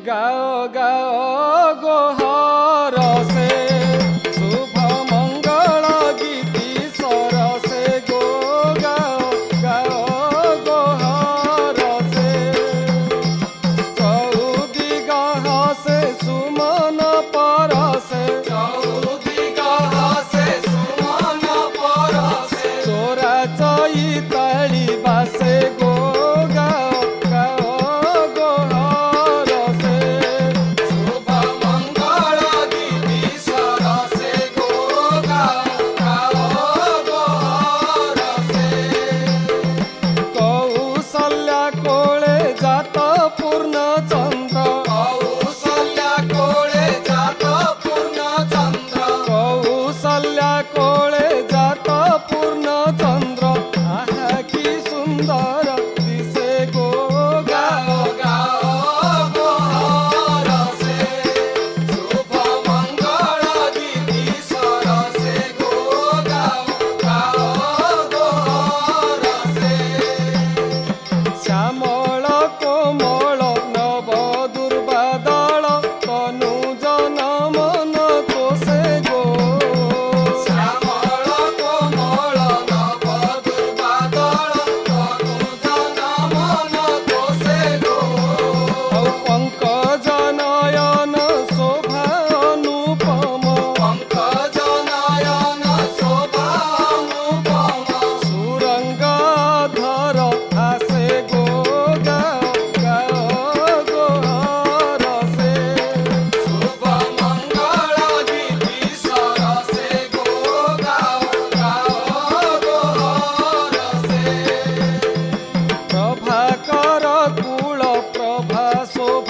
गाओ गाओ गोहर से शुभ मंगल गीति स्वर से गो गाओ गाओ गोहर से चौदिगह से सुमन पर से चोरा चैताली बासे गो गाओ गाओ गोहर से शुभ मंगल गीति स्वर से गो गाओ गाओ गोहर से कौशल्या कोळे जात पूर्ण चंद्र कौशल्या कोळे जात पूर्ण चंद्र कौशल्या कोळे जात पूर्ण चंद्र आहा की सुंदर दिसे गो गाओ गाओ गोहर से शुभ मंगल गीति स्वर से गो गाओ गाओ गोहर से श्यामल कोमल नव दुर्बादल तनु जन मन तोषे गो श्यामल कोमल नव दुर्बादल तनु जन मन तोषे गो पंकज नयन शोभा अनुपम पंकज नयन शोभा अनुपम सुरंग धर आसे गो गाओ गाओ गोहर से शुभ मंगल गीति स्वर से गो गाओ गाओ गोहर से प्रभाकर कुल प्रभा शोभा